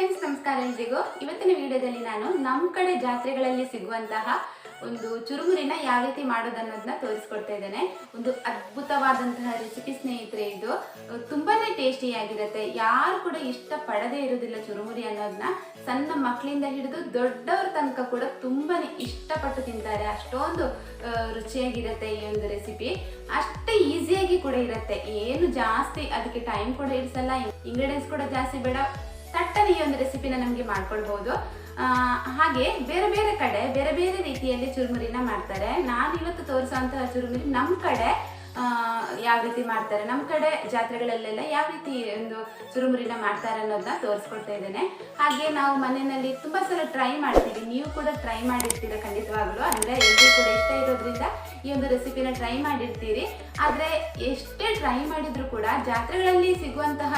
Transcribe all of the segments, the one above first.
Friends, ನಮಸ್ಕಾರ ಎಲ್ರಿಗೂ. ಇವತ್ತಿನ ವಿಡಿಯೋದಲ್ಲಿ ನಾನು ನಮ್ಮ ಕಡೆ ಜಾತ್ರೆಗಳಲ್ಲಿ ಸಿಗುವಂತಹ ಒಂದು ಚುರುಮುರಿನ ಯಾವ ರೀತಿ ಮಾಡೋದನ್ನೋದನ್ನ ತೋರಿಸ್ಕೊಡ್ತಾ ಇದ್ದೇನೆ. ಒಂದು ಅದ್ಭುತವಾದಂತಹ ರೆಸಿಪಿ ಸ್ನೇಹಿತರೆ. ಇದು ತುಂಬಾನೇ ಟೇಸ್ಟಿಯಾಗಿರುತ್ತೆ. ಯಾರು ಕೂಡ ಇಷ್ಟ ಪಡದೇ ಇರೋದಿಲ್ಲ ಚುರುಮುರಿ ಅನ್ನೋದನ್ನ. ಸಣ್ಣ ಮಕ್ಕಳಿಂದ ಹಿಡಿದು ದೊಡ್ಡವರ ತನಕ ಕೂಡ ತುಂಬಾನೇ ಇಷ್ಟಪಟ್ಟು ತಿಂತಾರೆ. ಅಷ್ಟೊಂದು ರುಚಿಯಾಗಿರುತ್ತೆ ಈ ಒಂದು ರೆಸಿಪಿ. ಅಷ್ಟೇ ಈಸಿಯಾಗಿ ಕೂಡ ಇರುತ್ತೆ. ಏನು ಜಾಸ್ತಿ ಅದಕ್ಕೆ ಟೈಮ್ ಕೂಡ ಇಡಿಸಲ್ಲ, ಇಂಗ್ರೀಡಿಯೆಂಟ್ಸ್ ಕೂಡ ಜಾಸ್ತಿ ಬೇಡ. ತಟ್ಟನೆ ಈ ಒಂದು ರೆಸಿಪಿನ ನಮಗೆ ಮಾಡ್ಕೊಳ್ಬಹುದು. ಹಾಗೆ ಬೇರೆ ಬೇರೆ ಕಡೆ ಬೇರೆ ಬೇರೆ ರೀತಿಯಲ್ಲಿ ಚುರುಮುರಿನ ಮಾಡ್ತಾರೆ. ನಾನು ಇವತ್ತು ತೋರಿಸುವಂತಹ ಚುರುಮುರಿ ನಮ್ಮ ಕಡೆ ಯಾವ ರೀತಿ ಮಾಡ್ತಾರೆ, ನಮ್ಮ ಕಡೆ ಜಾತ್ರೆಗಳಲ್ಲೆಲ್ಲ ಯಾವ ರೀತಿ ಒಂದು ಚುರುಮುರಿನ ಮಾಡ್ತಾರೆ ಅನ್ನೋದನ್ನ ತೋರಿಸ್ಕೊಡ್ತಾ ಇದ್ದೇನೆ. ಹಾಗೆ ನಾವು ಮನೆಯಲ್ಲಿ ತುಂಬಾ ಸಲ ಟ್ರೈ ಮಾಡ್ತೀವಿ. ನೀವು ಕೂಡ ಟ್ರೈ ಮಾಡಿರ್ತೀರ ಖಂಡಿತವಾಗ್ಲೂ. ಅಂದ್ರೆ ಎಲ್ಲರೂ ಕೂಡ ಇಷ್ಟ ಇರೋದ್ರಿಂದ ಈ ಒಂದು ರೆಸಿಪಿನ ಟ್ರೈ ಮಾಡಿರ್ತೀರಿ. ಆದ್ರೆ ಎಷ್ಟೇ ಟ್ರೈ ಮಾಡಿದ್ರು ಕೂಡ ಜಾತ್ರೆಗಳಲ್ಲಿ ಸಿಗುವಂತಹ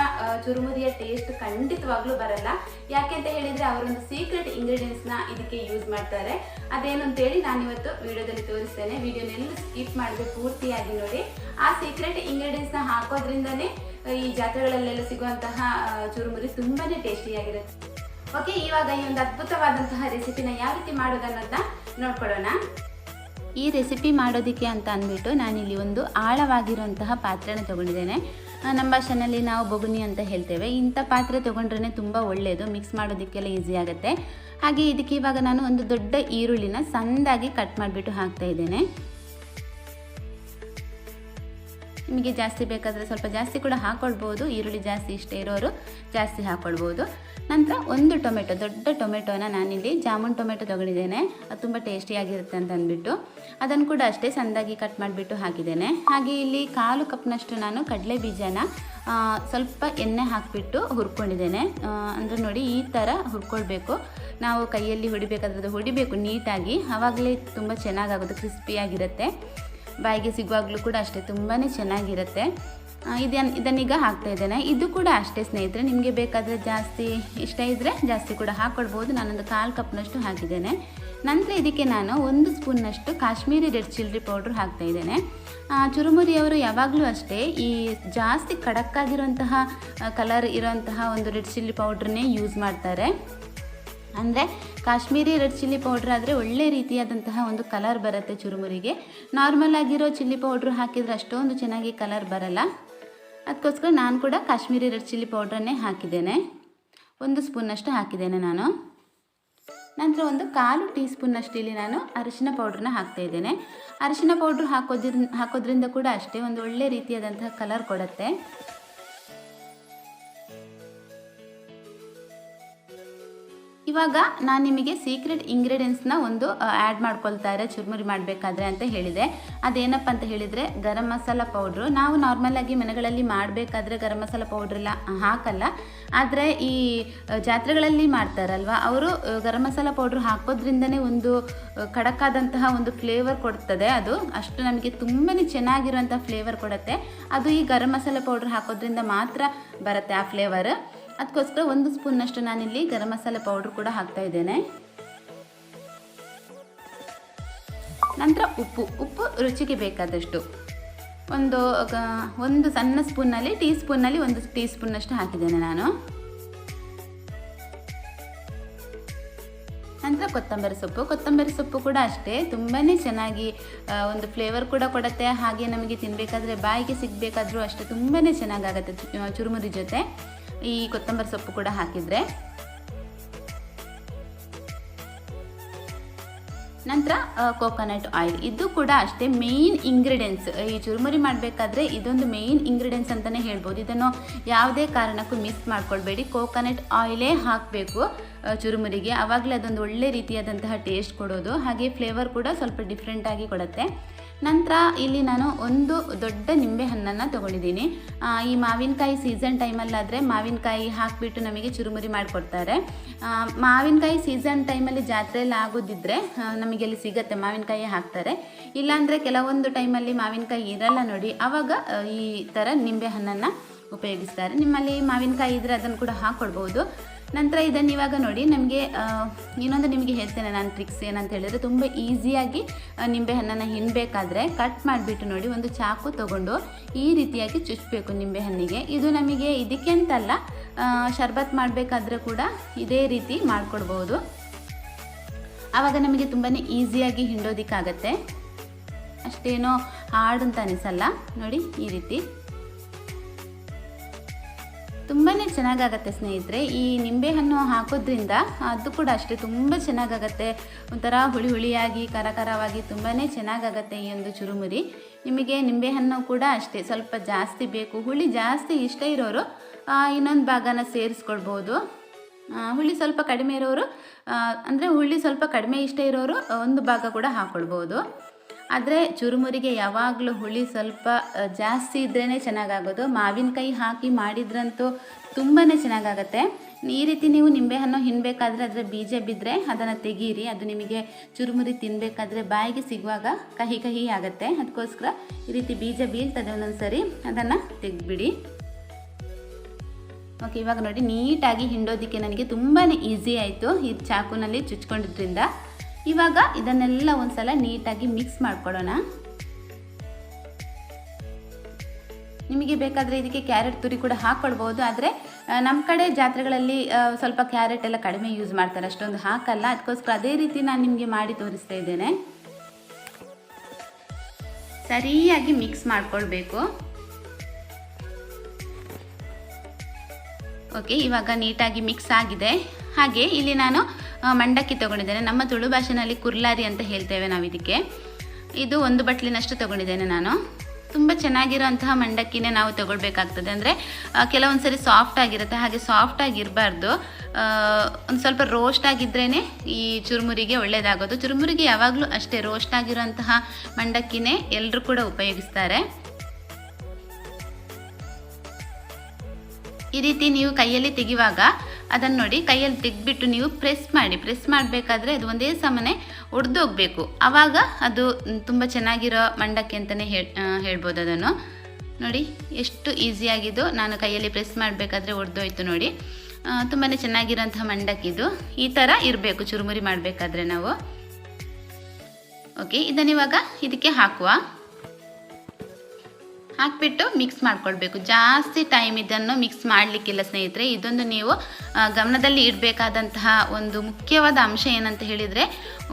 ಚುರುಮುರಿಯ ಟೇಸ್ಟ್ ಖಂಡಿತವಾಗ್ಲೂ ಬರಲ್ಲ. ಯಾಕೆ ಅಂತ ಹೇಳಿದ್ರೆ ಅವರೊಂದು ಸೀಕ್ರೆಟ್ ಇಂಗ್ರೀಡಿಯೆಂಟ್ಸ್ ನ ಇದಕ್ಕೆ ಯೂಸ್ ಮಾಡ್ತಾರೆ. ಅದೇನು ಅಂತೇಳಿ ನಾನಿವತ್ತು ವಿಡಿಯೋದಲ್ಲಿ ತೋರಿಸ್ತೇನೆ. ವಿಡಿಯೋನೆಲ್ಲ ಸ್ಕಿಪ್ ಮಾಡದೆ ಪೂರ್ತಿಯಾಗಿ ನೋಡಿ. ಆ ಸೀಕ್ರೆಟ್ ಇಂಗ್ರೀಡಿಯೆಂಟ್ಸ್ ನ ಹಾಕೋದ್ರಿಂದನೇ ಈ ಜಾತ್ರೆಗಳಲ್ಲೆಲ್ಲ ಸಿಗುವಂತಹ ಚುರುಮುರಿ ತುಂಬಾನೇ ಟೇಸ್ಟಿಯಾಗಿರುತ್ತೆ. ಓಕೆ, ಇವಾಗ ಈ ಒಂದು ಅದ್ಭುತವಾದಂತಹ ರೆಸಿಪಿನ ಯಾವ ರೀತಿ ಮಾಡೋದನ್ನೋದನ್ನ ನೋಡ್ಕೊಳ್ಳೋಣ. ಈ ರೆಸಿಪಿ ಮಾಡೋದಕ್ಕೆ ಅಂತ ಅಂದ್ಬಿಟ್ಟು ನಾನಿಲ್ಲಿ ಒಂದು ಆಳವಾಗಿರುವಂತಹ ಪಾತ್ರೆನ ತಗೊಂಡಿದ್ದೇನೆ. ನಮ್ಮ ಭಾಷೆಯಲ್ಲಿ ನಾವು ಬೊಗುಣಿ ಅಂತ ಹೇಳ್ತೇವೆ. ಇಂಥ ಪಾತ್ರೆ ತೊಗೊಂಡ್ರೆ ತುಂಬ ಒಳ್ಳೆಯದು, ಮಿಕ್ಸ್ ಮಾಡೋದಕ್ಕೆಲ್ಲ ಈಸಿ ಆಗುತ್ತೆ. ಹಾಗೆ ಇದಕ್ಕೆ ಇವಾಗ ನಾನು ಒಂದು ದೊಡ್ಡ ಈರುಳ್ಳಿನ ಸಣ್ಣದಾಗಿ ಕಟ್ ಮಾಡಿಬಿಟ್ಟು ಹಾಕ್ತಾ ಇದ್ದೇನೆ. ನಿಮಗೆ ಜಾಸ್ತಿ ಬೇಕಾದರೆ ಸ್ವಲ್ಪ ಜಾಸ್ತಿ ಕೂಡ ಹಾಕ್ಕೊಳ್ಬೋದು. ಈರುಳ್ಳಿ ಜಾಸ್ತಿ ಇಷ್ಟ ಇರೋರು ಜಾಸ್ತಿ ಹಾಕ್ಕೊಳ್ಬೋದು. ನಂತರ ಒಂದು ಟೊಮೆಟೊ, ದೊಡ್ಡ ಟೊಮೆಟೊನ ನಾನಿಲ್ಲಿ ಜಾಮೂನ್ ಟೊಮೆಟೊ ತೊಗೊಂಡಿದ್ದೇನೆ. ಅದು ತುಂಬ ಟೇಸ್ಟಿಯಾಗಿರುತ್ತೆ ಅಂತ ಅಂದ್ಬಿಟ್ಟು ಅದನ್ನು ಕೂಡ ಅಷ್ಟೇ ಸಣ್ಣದಾಗಿ ಕಟ್ ಮಾಡಿಬಿಟ್ಟು ಹಾಕಿದ್ದೇನೆ. ಹಾಗೆ ಇಲ್ಲಿ 1/4 ಕಪ್ನಷ್ಟು ನಾನು ಕಡಲೆ ಬೀಜನ ಸ್ವಲ್ಪ ಎಣ್ಣೆ ಹಾಕಿಬಿಟ್ಟು ಹುರ್ಕೊಂಡಿದ್ದೇನೆ. ಅಂದರೆ ನೋಡಿ, ಈ ಥರ ಹುರ್ಕೊಳ್ಬೇಕು. ನಾವು ಕೈಯಲ್ಲಿ ಹೊಡಿಬೇಕಾದ್ರೆ ಹೊಡಿಬೇಕು ನೀಟಾಗಿ, ಆವಾಗಲೇ ತುಂಬ ಚೆನ್ನಾಗಾಗುತ್ತೆ, ಕ್ರಿಸ್ಪಿಯಾಗಿರುತ್ತೆ. ಬಾಯಿಗೆ ಸಿಗುವಾಗಲೂ ಕೂಡ ಅಷ್ಟೇ ತುಂಬಾ ಚೆನ್ನಾಗಿರುತ್ತೆ. ಇದನ್ನೀಗ ಹಾಕ್ತಾ ಇದ್ದೇನೆ. ಇದು ಕೂಡ ಅಷ್ಟೇ ಸ್ನೇಹಿತರೆ, ನಿಮಗೆ ಬೇಕಾದರೆ ಜಾಸ್ತಿ ಇಷ್ಟ ಇದ್ದರೆ ಜಾಸ್ತಿ ಕೂಡ ಹಾಕ್ಕೊಳ್ಬೋದು. ನಾನೊಂದು 1/4 ಕಪ್ನಷ್ಟು ಹಾಕಿದ್ದೇನೆ. ನಂತರ ಇದಕ್ಕೆ ನಾನು 1 ಸ್ಪೂನ್ನಷ್ಟು ಕಾಶ್ಮೀರಿ ರೆಡ್ ಚಿಲ್ಲಿ ಪೌಡ್ರ್ ಹಾಕ್ತಾ ಇದ್ದೇನೆ. ಚುರುಮುರಿಯವರು ಯಾವಾಗಲೂ ಅಷ್ಟೇ ಈ ಜಾಸ್ತಿ ಖಡಕ್ಕಾಗಿರುವಂತಹ ಕಲರ್ ಇರೋಂತಹ ಒಂದು ರೆಡ್ ಚಿಲ್ಲಿ ಪೌಡ್ರನ್ನೇ ಯೂಸ್ ಮಾಡ್ತಾರೆ. ಅಂದರೆ ಕಾಶ್ಮೀರಿ ರೆಡ್ ಚಿಲ್ಲಿ ಪೌಡ್ರ್ ಆದರೆ ಒಳ್ಳೆ ರೀತಿಯಾದಂತಹ ಒಂದು ಕಲರ್ ಬರುತ್ತೆ ಚುರುಮುರಿಗೆ. ನಾರ್ಮಲ್ ಆಗಿರೋ ಚಿಲ್ಲಿ ಪೌಡ್ರ್ ಹಾಕಿದರೆ ಅಷ್ಟೊಂದು ಚೆನ್ನಾಗಿ ಕಲರ್ ಬರಲ್ಲ. ಅದಕ್ಕೋಸ್ಕರ ನಾನು ಕೂಡ ಕಾಶ್ಮೀರಿ ರೆಡ್ ಚಿಲ್ಲಿ ಪೌಡ್ರನ್ನೇ ಹಾಕಿದ್ದೇನೆ. 1 ಸ್ಪೂನ್ನಷ್ಟು ಹಾಕಿದ್ದೇನೆ ನಾನು. ನಂತರ ಒಂದು 1/4 ಟೀ ಸ್ಪೂನ್ನಷ್ಟು ಇಲ್ಲಿ ನಾನು ಅರಿಶಿನ ಪೌಡ್ರನ್ನ ಹಾಕ್ತಾಯಿದ್ದೇನೆ. ಅರಿಶಿನ ಪೌಡ್ರ್ ಹಾಕೋದ್ರಿಂದ ಕೂಡ ಅಷ್ಟೇ ಒಂದು ಒಳ್ಳೆ ರೀತಿಯಾದಂತಹ ಕಲರ್ ಕೊಡುತ್ತೆ. ಇವಾಗ ನಾನು ನಿಮಗೆ ಸೀಕ್ರೆಟ್ ಇಂಗ್ರೀಡಿಯೆಂಟ್ಸ್ನ ಒಂದು ಆ್ಯಡ್ ಮಾಡ್ಕೊಳ್ತಾರೆ ಚುರುಮುರಿ ಮಾಡಬೇಕಾದ್ರೆ ಅಂತ ಹೇಳಿದೆ. ಅದೇನಪ್ಪ ಅಂತ ಹೇಳಿದರೆ ಗರಂ ಮಸಾಲ ಪೌಡ್ರು. ನಾವು ನಾರ್ಮಲಾಗಿ ಮನೆಗಳಲ್ಲಿ ಮಾಡಬೇಕಾದ್ರೆ ಗರಂ ಮಸಾಲ ಪೌಡ್ರೆಲ್ಲ ಹಾಕಲ್ಲ. ಆದರೆ ಈ ಜಾತ್ರೆಗಳಲ್ಲಿ ಮಾಡ್ತಾರಲ್ವ, ಅವರು ಗರಂ ಮಸಾಲ ಪೌಡ್ರು ಹಾಕೋದ್ರಿಂದನೇ ಒಂದು ಖಡಕ್ಕಾದಂತಹ ಒಂದು ಫ್ಲೇವರ್ ಕೊಡ್ತದೆ. ಅದು ಅಷ್ಟು ನಮಗೆ ತುಂಬಾ ಚೆನ್ನಾಗಿರುವಂಥ ಫ್ಲೇವರ್ ಕೊಡುತ್ತೆ. ಅದು ಈ ಗರಂ ಮಸಾಲ ಪೌಡ್ರ್ ಹಾಕೋದ್ರಿಂದ ಮಾತ್ರ ಬರುತ್ತೆ ಆ ಫ್ಲೇವರ್. ಅದಕ್ಕೋಸ್ಕರ 1 ಸ್ಪೂನ್ನಷ್ಟು ನಾನಿಲ್ಲಿ ಗರಂ ಮಸಾಲೆ ಪೌಡ್ರ್ ಕೂಡ ಹಾಕ್ತಾ ಇದ್ದೇನೆ. ನಂತರ ಉಪ್ಪು ರುಚಿಗೆ ಬೇಕಾದಷ್ಟು ಒಂದು ಸಣ್ಣ ಸ್ಪೂನಲ್ಲಿ, ಟೀ ಸ್ಪೂನಲ್ಲಿ 1 ಟೀ ಸ್ಪೂನ್ನಷ್ಟು ಹಾಕಿದ್ದೇನೆ ನಾನು. ನಂತರ ಕೊತ್ತಂಬರಿ ಸೊಪ್ಪು ಕೂಡ ಅಷ್ಟೇ ತುಂಬಾ ಚೆನ್ನಾಗಿ ಒಂದು ಫ್ಲೇವರ್ ಕೂಡ ಕೊಡುತ್ತೆ. ಹಾಗೆ ನಮಗೆ ತಿನ್ನಬೇಕಾದ್ರೆ ಬಾಯಿಗೆ ಸಿಗಬೇಕಾದ್ರೂ ಅಷ್ಟೇ ತುಂಬಾ ಚೆನ್ನಾಗಾಗುತ್ತೆ ಚುರುಮುರಿ ಜೊತೆ ಈ ಕೊತ್ತಂಬರಿ ಸೊಪ್ಪು ಕೂಡ ಹಾಕಿದರೆ. ನಂತರ ಕೋಕೋನಟ್ ಆಯಿಲ್, ಇದು ಕೂಡ ಅಷ್ಟೇ ಮೇಯ್ನ್ ಇಂಗ್ರೀಡಿಯೆಂಟ್ಸ್. ಈ ಚುರುಮುರಿ ಮಾಡಬೇಕಾದ್ರೆ ಇದೊಂದು ಮೇಯ್ನ್ ಇಂಗ್ರೀಡಿಯೆಂಟ್ಸ್ ಅಂತಲೇ ಹೇಳ್ಬೋದು. ಇದನ್ನು ಯಾವುದೇ ಕಾರಣಕ್ಕೂ ಮಿಸ್ ಮಾಡ್ಕೊಳ್ಬೇಡಿ. ಕೋಕೋನಟ್ ಆಯಿಲೇ ಹಾಕಬೇಕು ಚುರುಮುರಿಗೆ. ಆವಾಗಲೇ ಅದೊಂದು ಒಳ್ಳೆ ರೀತಿಯಾದಂತಹ ಟೇಸ್ಟ್ ಕೊಡೋದು. ಹಾಗೆ ಫ್ಲೇವರ್ ಕೂಡ ಸ್ವಲ್ಪ ಡಿಫ್ರೆಂಟಾಗಿ ಕೊಡುತ್ತೆ. ನಂತರ ಇಲ್ಲಿ ನಾನು ಒಂದು ದೊಡ್ಡ ನಿಂಬೆ ಹಣ್ಣನ್ನು ತೊಗೊಂಡಿದ್ದೀನಿ. ಈ ಮಾವಿನಕಾಯಿ ಸೀಸನ್ ಟೈಮಲ್ಲಾದರೆ ಮಾವಿನಕಾಯಿ ಹಾಕಿಬಿಟ್ಟು ನಮಗೆ ಚುರುಮುರಿ ಮಾಡಿಕೊಡ್ತಾರೆ. ಮಾವಿನಕಾಯಿ ಸೀಸನ್ ಟೈಮಲ್ಲಿ ಜಾತ್ರೆಯಲ್ಲಿ ಆಗೋದಿದ್ದರೆ ನಮಗೆಲ್ಲಿ ಸಿಗುತ್ತೆ ಮಾವಿನಕಾಯಿ ಹಾಕ್ತಾರೆ. ಇಲ್ಲಾಂದರೆ ಕೆಲವೊಂದು ಟೈಮಲ್ಲಿ ಮಾವಿನಕಾಯಿ ಇರಲ್ಲ ನೋಡಿ, ಆವಾಗ ಈ ಥರ ನಿಂಬೆ ಹಣ್ಣನ್ನು ಉಪಯೋಗಿಸ್ತಾರೆ. ನಿಮ್ಮಲ್ಲಿ ಮಾವಿನಕಾಯಿ ಇದ್ದರೆ ಅದನ್ನು ಕೂಡ ಹಾಕ್ಕೊಡ್ಬೋದು. ನಂತರ ಇದನ್ನು ಇವಾಗ ನೋಡಿ ನಮಗೆ ಇನ್ನೊಂದು ನಿಮಗೆ ಹೇಳ್ತೇನೆ ನಾನು ಟ್ರಿಕ್ಸ್ ಏನಂತ ಹೇಳಿದರೆ, ತುಂಬ ಈಸಿಯಾಗಿ ನಿಂಬೆಹಣ್ಣನ್ನು ಹಿಂಡಬೇಕಾದ್ರೆ ಕಟ್ ಮಾಡಿಬಿಟ್ಟು ನೋಡಿ ಒಂದು ಚಾಕು ತೊಗೊಂಡು ಈ ರೀತಿಯಾಗಿ ಚುಚ್ಚಬೇಕು ನಿಂಬೆಹಣ್ಣಿಗೆ. ಇದು ನಮಗೆ ಇದಕ್ಕೆ ಅಂತಲ್ಲ, ಶರ್ಬತ್ ಮಾಡಬೇಕಾದ್ರೆ ಕೂಡ ಇದೇ ರೀತಿ ಮಾಡಿಕೊಡ್ಬೋದು. ಆವಾಗ ನಮಗೆ ತುಂಬಾ ಈಸಿಯಾಗಿ ಹಿಂಡೋದಕ್ಕಾಗತ್ತೆ, ಅಷ್ಟೇನೋ ಹಾರ್ಡ್ ಅಂತ ಅನಿಸಲ್ಲ. ನೋಡಿ ಈ ರೀತಿ ತುಂಬಾ ಚೆನ್ನಾಗಾಗತ್ತೆ ಸ್ನೇಹಿತರೆ. ಈ ನಿಂಬೆಹಣ್ಣು ಹಾಕೋದ್ರಿಂದ ಅದು ಕೂಡ ಅಷ್ಟೇ ತುಂಬ ಚೆನ್ನಾಗಾಗತ್ತೆ, ಒಂಥರ ಹುಳಿ ಹುಳಿಯಾಗಿ ಖರಖರವಾಗಿ ತುಂಬಾ ಚೆನ್ನಾಗಾಗತ್ತೆ ಈ ಒಂದು ಚುರುಮುರಿ. ನಿಮಗೆ ನಿಂಬೆಹಣ್ಣು ಕೂಡ ಅಷ್ಟೇ ಸ್ವಲ್ಪ ಜಾಸ್ತಿ ಬೇಕು, ಹುಳಿ ಜಾಸ್ತಿ ಇಷ್ಟ ಇರೋರು ಇನ್ನೊಂದು ಭಾಗನ ಸೇರಿಸ್ಕೊಳ್ಬೋದು. ಹುಳಿ ಸ್ವಲ್ಪ ಕಡಿಮೆ ಇರೋರು ಅಂದರೆ ಹುಳಿ ಸ್ವಲ್ಪ ಕಡಿಮೆ ಇಷ್ಟ ಇರೋರು ಒಂದು ಭಾಗ ಕೂಡ ಹಾಕ್ಕೊಳ್ಬೋದು. ಆದರೆ ಚುರುಮುರಿಗೆ ಯಾವಾಗಲೂ ಹುಳಿ ಸ್ವಲ್ಪ ಜಾಸ್ತಿ ಇದ್ರೇ ಚೆನ್ನಾಗಾಗೋದು. ಮಾವಿನಕಾಯಿ ಹಾಕಿ ಮಾಡಿದ್ರಂತೂ ತುಂಬಾ ಚೆನ್ನಾಗಾಗತ್ತೆ. ಈ ರೀತಿ ನೀವು ನಿಂಬೆಹಣ್ಣು ಹಿಂಡಬೇಕಾದ್ರೆ ಅದರ ಬೀಜ ಬಿದ್ದರೆ ಅದನ್ನು ತೆಗೀರಿ. ಅದು ನಿಮಗೆ ಚುರುಮುರಿ ತಿನ್ನಬೇಕಾದ್ರೆ ಬಾಯಿಗೆ ಸಿಗುವಾಗ ಕಹಿ ಕಹಿ ಆಗುತ್ತೆ. ಅದಕ್ಕೋಸ್ಕರ ಈ ರೀತಿ ಬೀಜ ಬೀಳ್ತದೆ ಒಂದೊಂದು ಸರಿ, ಅದನ್ನು ತೆಗೆದ್ಬಿಡಿ. ಓಕೆ, ಇವಾಗ ನೋಡಿ ನೀಟಾಗಿ ಹಿಂಡೋದಕ್ಕೆ ನನಗೆ ತುಂಬಾ ಈಸಿ ಆಯಿತು ಈ ಚಾಕುನಲ್ಲಿ ಚುಚ್ಕೊಂಡಿದ್ರಿಂದ. ಇವಾಗ ಇದನ್ನೆಲ್ಲ ಒಂದ್ಸಲ ನೀಟಾಗಿ ಮಿಕ್ಸ್ ಮಾಡ್ಕೊಳ್ಳೋಣ. ನಿಮಗೆ ಬೇಕಾದರೆ ಇದಕ್ಕೆ ಕ್ಯಾರೆಟ್ ತುರಿ ಕೂಡ ಹಾಕ್ಕೊಳ್ಬೋದು. ಆದರೆ ನಮ್ಮ ಕಡೆ ಜಾತ್ರೆಗಳಲ್ಲಿ ಸ್ವಲ್ಪ ಕ್ಯಾರೆಟ್ ಎಲ್ಲ ಕಡಿಮೆ ಯೂಸ್ ಮಾಡ್ತಾರೆ, ಅಷ್ಟೊಂದು ಹಾಕಲ್ಲ. ಅದಕ್ಕೋಸ್ಕರ ಅದೇ ರೀತಿ ನಾನು ನಿಮಗೆ ಮಾಡಿ ತೋರಿಸ್ತಾ ಇದ್ದೇನೆ. ಸರಿಯಾಗಿ ಮಿಕ್ಸ್ ಮಾಡ್ಕೊಳ್ಬೇಕು. ಓಕೆ, ಇವಾಗ ನೀಟಾಗಿ ಮಿಕ್ಸ್ ಆಗಿದೆ. ಹಾಗೆ ಇಲ್ಲಿ ನಾನು ಮಂಡಕ್ಕಿ ತೊಗೊಂಡಿದ್ದೇನೆ. ನಮ್ಮ ತುಳು ಭಾಷೆಯಲ್ಲಿ ಕುರ್ಲಾರಿ ಅಂತ ಹೇಳ್ತೇವೆ ನಾವು ಇದಕ್ಕೆ. ಇದು 1 ಬಟ್ಲಿನಷ್ಟು ತೊಗೊಂಡಿದ್ದೇನೆ ನಾನು. ತುಂಬ ಚೆನ್ನಾಗಿರೋಂತಹ ಮಂಡಕ್ಕಿನೇ ನಾವು ತೊಗೊಳ್ಬೇಕಾಗ್ತದೆ. ಅಂದರೆ ಕೆಲವೊಂದು ಸರಿ ಸಾಫ್ಟ್ ಆಗಿರುತ್ತೆ, ಹಾಗೆ ಸಾಫ್ಟ್ ಆಗಿರಬಾರ್ದು. ಒಂದು ಸ್ವಲ್ಪ ರೋಸ್ಟ್ ಆಗಿದ್ರೇ ಈ ಚುರುಮುರಿಗೆ ಒಳ್ಳೆಯದಾಗೋದು. ಚುರುಮುರಿಗೆ ಯಾವಾಗಲೂ ಅಷ್ಟೇ ರೋಸ್ಟ್ ಆಗಿರೋಂತಹ ಮಂಡಕ್ಕಿನೇ ಎಲ್ಲರೂ ಕೂಡ ಉಪಯೋಗಿಸ್ತಾರೆ. ಈ ರೀತಿ ನೀವು ಕೈಯಲ್ಲಿ ತೆಗೆಯುವಾಗ ಅದನ್ನು ನೋಡಿ, ಕೈಯಲ್ಲಿ ತೆಗೆದ್ಬಿಟ್ಟು ನೀವು ಪ್ರೆಸ್ ಮಾಡಬೇಕಾದ್ರೆ ಅದು ಒಂದೇ ಸಮನೆ ಒಡೆದೋಗ್ಬೇಕು. ಆವಾಗ ಅದು ತುಂಬ ಚೆನ್ನಾಗಿರೋ ಮಂಡಕ್ಕಿ ಅಂತಲೇ ಹೇಳ್ಬೋದು. ಅದನ್ನು ನೋಡಿ ಎಷ್ಟು ಈಸಿಯಾಗಿದ್ದು. ನಾನು ಕೈಯಲ್ಲಿ ಪ್ರೆಸ್ ಮಾಡಬೇಕಾದ್ರೆ ಒಡೆದೋಯ್ತು ನೋಡಿ. ತುಂಬಾ ಚೆನ್ನಾಗಿರೋಂಥ ಮಂಡಕ್ಕಿದು. ಈ ಥರ ಇರಬೇಕು ಚುರುಮುರಿ ಮಾಡಬೇಕಾದ್ರೆ ನಾವು. ಓಕೆ, ಇದನ್ನಿವಾಗ ಇದಕ್ಕೆ ಹಾಕಿಬಿಟ್ಟು ಮಿಕ್ಸ್ ಮಾಡ್ಕೊಳ್ಬೇಕು. ಜಾಸ್ತಿ ಟೈಮ್ ಇದನ್ನು ಮಿಕ್ಸ್ ಮಾಡಲಿಕ್ಕಿಲ್ಲ ಸ್ನೇಹಿತರೆ. ಇದೊಂದು ನೀವು ಗಮನದಲ್ಲಿ ಇಡಬೇಕಾದಂತಹ ಒಂದು ಮುಖ್ಯವಾದ ಅಂಶ ಏನಂತ ಹೇಳಿದರೆ,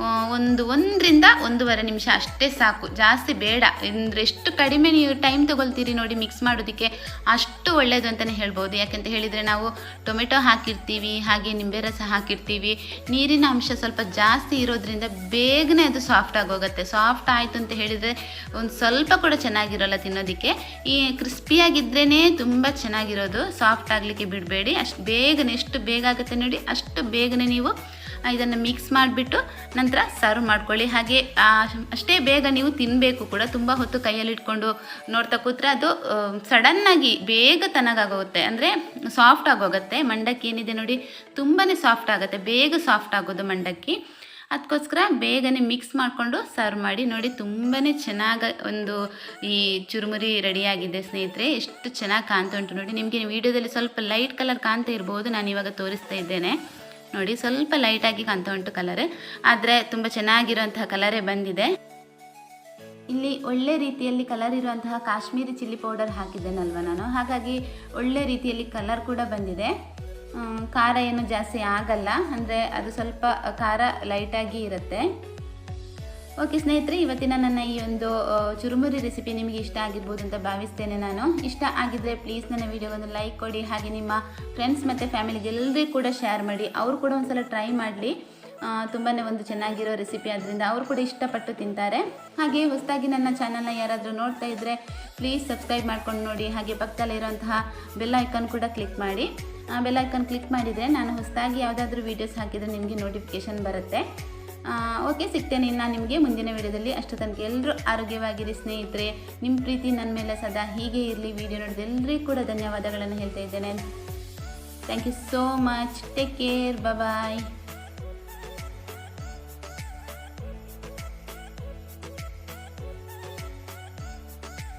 1ರಿಂದ 1.5 ನಿಮಿಷ ಅಷ್ಟೇ ಸಾಕು, ಜಾಸ್ತಿ ಬೇಡ. ಅಂದರೆ ಎಷ್ಟು ಕಡಿಮೆ ನೀವು ಟೈಮ್ ತೊಗೊಳ್ತೀರಿ ನೋಡಿ ಮಿಕ್ಸ್ ಮಾಡೋದಕ್ಕೆ ಅಷ್ಟು ಒಳ್ಳೆಯದು ಅಂತಲೇ ಹೇಳ್ಬೋದು. ಯಾಕೆಂತ ಹೇಳಿದರೆ ನಾವು ಟೊಮೆಟೊ ಹಾಕಿರ್ತೀವಿ, ಹಾಗೆ ನಿಂಬೆ ರಸ ಹಾಕಿರ್ತೀವಿ. ನೀರಿನ ಅಂಶ ಸ್ವಲ್ಪ ಜಾಸ್ತಿ ಇರೋದ್ರಿಂದ ಬೇಗನೆ ಅದು ಸಾಫ್ಟ್ ಆಗೋಗುತ್ತೆ. ಸಾಫ್ಟ್ ಆಯಿತು ಅಂತ ಹೇಳಿದರೆ ಒಂದು ಸ್ವಲ್ಪ ಕೂಡ ಚೆನ್ನಾಗಿರೋಲ್ಲ ತಿನ್ನೋದಕ್ಕೆ. ಈ ಕ್ರಿಸ್ಪಿಯಾಗಿದ್ರೇ ತುಂಬ ಚೆನ್ನಾಗಿರೋದು, ಸಾಫ್ಟ್ ಆಗಲಿಕ್ಕೆ ಬಿಡಬೇಡಿ. ಅಷ್ಟು ಬೇಗನೆ, ಎಷ್ಟು ಬೇಗ ಆಗುತ್ತೆ ನೋಡಿ ಅಷ್ಟು ಬೇಗನೆ ನೀವು ಇದನ್ನು ಮಿಕ್ಸ್ ಮಾಡಿಬಿಟ್ಟು ನಂತರ ಸರ್ವ್ ಮಾಡ್ಕೊಳ್ಳಿ. ಹಾಗೆ ಅಷ್ಟೇ ಬೇಗ ನೀವು ತಿನ್ನಬೇಕು ಕೂಡ. ತುಂಬ ಹೊತ್ತು ಕೈಯಲ್ಲಿ ಇಟ್ಕೊಂಡು ನೋಡ್ತಾ ಕೂತ್ರೆ ಅದು ಸಡನ್ನಾಗಿ ಬೇಗ ತನಗಾಗೋಗುತ್ತೆ, ಅಂದರೆ ಸಾಫ್ಟ್ ಆಗೋಗುತ್ತೆ. ಮಂಡಕ್ಕಿ ಏನಿದೆ ನೋಡಿ ತುಂಬಾ ಸಾಫ್ಟ್ ಆಗುತ್ತೆ, ಬೇಗ ಸಾಫ್ಟ್ ಆಗೋದು ಮಂಡಕ್ಕಿ. ಅದಕ್ಕೋಸ್ಕರ ಬೇಗನೆ ಮಿಕ್ಸ್ ಮಾಡಿಕೊಂಡು ಸರ್ವ್ ಮಾಡಿ. ನೋಡಿ ತುಂಬಾ ಚೆನ್ನಾಗಿ ಒಂದು ಈ ಚುರುಮುರಿ ರೆಡಿಯಾಗಿದೆ ಸ್ನೇಹಿತರೆ. ಎಷ್ಟು ಚೆನ್ನಾಗಿ ಕಾಣ್ತಾ ಉಂಟು ನೋಡಿ. ನಿಮಗೆ ವಿಡಿಯೋದಲ್ಲಿ ಸ್ವಲ್ಪ ಲೈಟ್ ಕಲರ್ ಕಾಣ್ತಾ ಇರ್ಬೋದು, ನಾನು ಇವಾಗ ತೋರಿಸ್ತಾ ಇದ್ದೇನೆ ನೋಡಿ. ಸ್ವಲ್ಪ ಲೈಟಾಗಿ ಕಾಣ್ತಾ ಉಂಟು ಕಲರ್, ಆದರೆ ತುಂಬ ಚೆನ್ನಾಗಿರುವಂತಹ ಕಲರೇ ಬಂದಿದೆ. ಇಲ್ಲಿ ಒಳ್ಳೆ ರೀತಿಯಲ್ಲಿ ಕಲರ್ ಇರುವಂತಹ ಕಾಶ್ಮೀರಿ ಚಿಲ್ಲಿ ಪೌಡರ್ ಹಾಕಿದ್ದೇನಲ್ವ ನಾನು, ಹಾಗಾಗಿ ಒಳ್ಳೆ ರೀತಿಯಲ್ಲಿ ಕಲರ್ ಕೂಡ ಬಂದಿದೆ. ಖಾರ ಏನು ಜಾಸ್ತಿ ಆಗಲ್ಲ, ಅಂದರೆ ಅದು ಸ್ವಲ್ಪ ಖಾರ ಲೈಟಾಗಿ ಇರುತ್ತೆ. ಓಕೆ ಸ್ನೇಹಿತರೆ, ಇವತ್ತಿನ ನನ್ನ ಈ ಒಂದು ಚುರುಮುರಿ ರೆಸಿಪಿ ನಿಮಗೆ ಇಷ್ಟ ಆಗಿರ್ಬೋದು ಅಂತ ಭಾವಿಸ್ತೇನೆ ನಾನು. ಇಷ್ಟ ಆಗಿದ್ದರೆ ಪ್ಲೀಸ್ ನನ್ನ ವಿಡಿಯೋಗೊಂದು ಲೈಕ್ ಕೊಡಿ, ಹಾಗೆ ನಿಮ್ಮ ಫ್ರೆಂಡ್ಸ್ ಮತ್ತು ಫ್ಯಾಮಿಲಿಗೆ ಎಲ್ಲರಿಗೂ ಕೂಡ ಶೇರ್ ಮಾಡಿ. ಅವರು ಕೂಡ ಒಂದ್ಸಲ ಟ್ರೈ ಮಾಡಲಿ. ತುಂಬಾ ಒಂದು ಚೆನ್ನಾಗಿರೋ ರೆಸಿಪಿ, ಆದ್ದರಿಂದ ಅವರು ಕೂಡ ಇಷ್ಟಪಟ್ಟು ತಿಂತಾರೆ. ಹಾಗೆ ಹೊಸದಾಗಿ ನನ್ನ ಚಾನಲ್ನ ಯಾರಾದರೂ ನೋಡ್ತಾ ಇದ್ದರೆ ಪ್ಲೀಸ್ ಸಬ್ಸ್ಕ್ರೈಬ್ ಮಾಡ್ಕೊಂಡು ನೋಡಿ. ಹಾಗೆ ಪಕ್ಕದಲ್ಲಿರುವಂತಹ ಬೆಲ್ ಐಕಾನ್ ಕೂಡ ಕ್ಲಿಕ್ ಮಾಡಿ. ಬೆಲ್ ಐಕಾನ್ ಕ್ಲಿಕ್ ಮಾಡಿದರೆ ನಾನು ಹೊಸದಾಗಿ ಯಾವುದಾದ್ರೂ ವೀಡಿಯೋಸ್ ಹಾಕಿದರೆ ನಿಮಗೆ ನೋಟಿಫಿಕೇಷನ್ ಬರುತ್ತೆ. ಓಕೆ, ಸಿಗ್ತೇನೆ ನಾನು ನಿಮಗೆ ಮುಂದಿನ ವಿಡಿಯೋದಲ್ಲಿ. ಅಷ್ಟು ತನಕ ಎಲ್ಲರೂ ಆರೋಗ್ಯವಾಗಿರಿ ಸ್ನೇಹಿತರೆ. ನಿಮ್ಮ ಪ್ರೀತಿ ನನ್ನ ಮೇಲೆ ಸದಾ ಹೀಗೆ ಇರಲಿ. ವಿಡಿಯೋ ನೋಡಿದ ಎಲ್ಲರಿಗೂ ಕೂಡ ಧನ್ಯವಾದಗಳನ್ನು ಹೇಳ್ತಾ ಇದ್ದೇನೆ. Thank you so much. Take care. Bye.